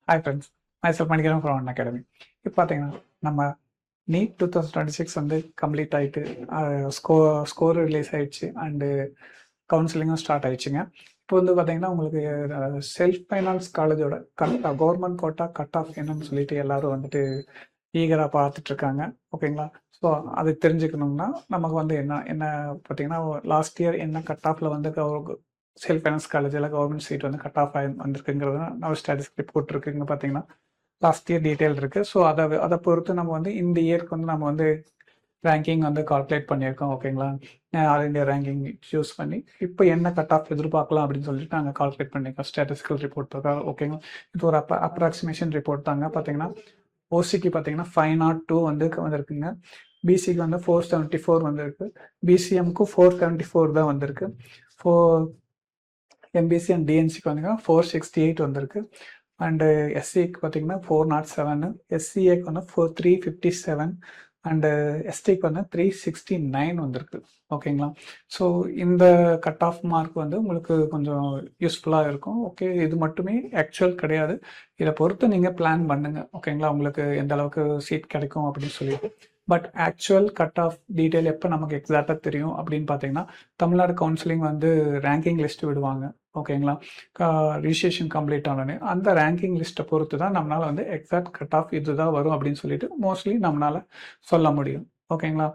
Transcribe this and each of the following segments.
Hi friends, myself Manikiran from One Academy. இப்போ பார்த்தீங்கன்னா நம்ம நீட் 2026 வந்து கம்ப்ளீட் ஆகிட்டு ஸ்கோர் ரிலீஸ் ஆயிடுச்சு அண்டு கவுன்சிலிங்கும் ஸ்டார்ட் ஆயிடுச்சுங்க. இப்போ வந்து பார்த்தீங்கன்னா உங்களுக்கு செல்ஃப் ஃபைனான்ஸ் காலேஜோட கவர்மெண்ட் கோட்டா கட் ஆஃப் என்னன்னு சொல்லிட்டு எல்லாரும் வந்துட்டு ஈகராக பார்த்துட்ருக்காங்க. ஓகேங்களா? ஸோ அது தெரிஞ்சுக்கணும்னா நமக்கு வந்து என்ன என்ன பார்த்தீங்கன்னா லாஸ்ட் இயர் என்ன கட் ஆஃபில் வந்து செல்ஃப் ஃபைனான்ஸ் காலேஜில் கவர்மெண்ட் சீட் வந்து கட் ஆஃப் ஆகி வந்திருக்குங்கிறது நம்ம ஸ்டாட்டிஸ்டிக் ரிப்போர்ட் இருக்குது. இங்கே பார்த்தீங்கன்னா லாஸ்ட் இயர் டீட்டெயில் இருக்குது. ஸோ அதை பொறுத்து நம்ம வந்து இந்த இயர்க்கு வந்து நம்ம வந்து ரேங்கிங் வந்து கால்குலேட் பண்ணியிருக்கோம். ஓகேங்களா? ஆல் இண்டியா ரேங்கிங் யூஸ் பண்ணி இப்போ என்ன கட் ஆஃப் எதிர்பார்க்கலாம் அப்படின்னு சொல்லிட்டு நாங்கள் கால்குலேட் பண்ணியிருக்கோம் ஸ்டாட்டிஸ்டிக்கல் ரிப்போர்ட் பிரகாரம். ஓகேங்களா? இது ஒரு அப்ராக்சிமேஷன் ரிப்போர்ட் தாங்க. பார்த்தீங்கன்னா ஓசிக்கு பார்த்தீங்கன்னா 502 வந்து வந்திருக்குங்க. பிசிக்கு வந்து 474 வந்திருக்கு. பிசிஎம்க்கு 474 தான் வந்திருக்கு. எம்பிசி அண்ட் டிஎன்சிக்கு பார்த்தீங்கன்னா 468 வந்திருக்கு. அண்டு எஸ்சிக்கு பார்த்தீங்கன்னா 407, எஸ்சிஏக்கு வந்து 357 அண்டு எஸ்டிக்கு வந்து 369 வந்திருக்கு. ஓகேங்களா? ஸோ இந்த கட் ஆஃப் மார்க் வந்து உங்களுக்கு கொஞ்சம் யூஸ்ஃபுல்லாக இருக்கும். ஓகே, இது மட்டுமே ஆக்சுவல் கிடையாது. இதை பொறுத்து நீங்கள் பிளான் பண்ணுங்கள். ஓகேங்களா? உங்களுக்கு எந்த அளவுக்கு சீட் கிடைக்கும் அப்படின்னு சொல்லிட்டு. But actual cut off detail எப்போ நமக்கு எக்ஸாக்டாக தெரியும் அப்படின்னு பார்த்தீங்கன்னா தமிழ்நாடு கவுன்சிலிங் வந்து ரேங்கிங் லிஸ்ட் விடுவாங்க. ஓகேங்களா? ரிஜிஸ்ட்ரேஷன் கம்ப்ளீட் ஆனோடனே அந்த ரேங்கிங் லிஸ்ட்டை பொறுத்து தான் நம்மளால் வந்து எக்ஸாக்ட் கட் ஆஃப் இதுதான் வரும் அப்படின்னு சொல்லிட்டு மோஸ்ட்லி நம்மளால் சொல்ல முடியும். ஓகேங்களா?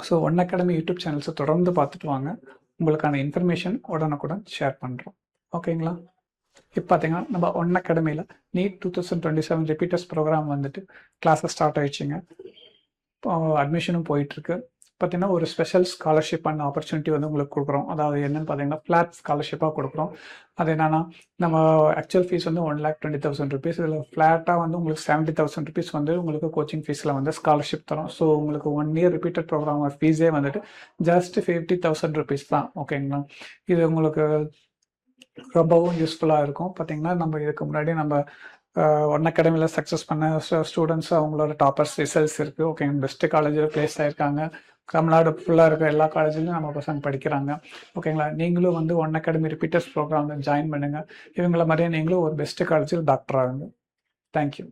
ஸோ ஒன் அகாடமி யூடியூப் சேனல்ஸை தொடர்ந்து பார்த்துட்டு வாங்க. உங்களுக்கான இன்ஃபர்மேஷன் உடனுக்குடன் ஷேர் பண்ணுறோம். ஓகேங்களா? இப்போ பார்த்தீங்கன்னா நம்ம ஒன் அகாடமியில் நீட் 2027 ரிப்பீட்டர்ஸ் ப்ரோக்ராம் வந்துட்டு கிளாஸஸ் ஸ்டார்ட் ஆயிடுச்சுங்க. அட்மிஷனும் போயிட்டுருக்கு. பார்த்தீங்கன்னா ஒரு ஸ்பெஷல் ஸ்காலர்ஷிப் அண்ட் ஆப்பர்ச்சுனிட்டி வந்து உங்களுக்கு கொடுக்குறோம். அதாவது என்னென்னு பார்த்தீங்கன்னா ஃப்ளாட் ஸ்காலர்ஷிப்பாக கொடுக்குறோம். அது என்னென்னா நம்ம ஆக்சுவல் ஃபீஸ் வந்து 1,20,000 ருபீஸ். இதில் ஃப்ளாட்டாக வந்து உங்களுக்கு 70,000 ருபீஸ் வந்து உங்களுக்கு கோச்சிங் ஃபீஸில் வந்து ஸ்காலர்ஷிப் தரும். ஸோ உங்களுக்கு 1 இயர் ரிப்பீட்டட் ப்ரோக்ராம் ஃபீஸே வந்துட்டு ஜஸ்ட் 50,000 ருபீஸ் தான். ஓகேங்களா? இது உங்களுக்கு ரொம்பவும் யூஸ்ஃபுல்லாக இருக்கும். பார்த்தீங்கன்னா நம்ம இதுக்கு முன்னாடி நம்ம ஒன் அகாடமியில் சக்ஸஸ் பண்ண ஸ்டூடெண்ட்ஸ் அவங்களோட டாப்பர்ஸ் ரிசல்ட்ஸ் இருக்குது. ஓகே, பெஸ்ட்டு காலேஜில் ப்ளேஸ் ஆகிருக்காங்க. தமிழ்நாடு ஃபுல்லாக இருக்கிற எல்லா காலேஜ்லையும் நம்ம பசங்க படிக்கிறாங்க. ஓகேங்களா? நீங்களும் வந்து ஒன் அகாடமி ரிப்பீட்டர்ஸ் ப்ரோக்ராமில் ஜாயின் பண்ணுங்கள். இவங்கள மாதிரியே நீங்களும் ஒரு பெஸ்ட்டு காலேஜில் டாக்டர் ஆகுங்க. தேங்க்யூ.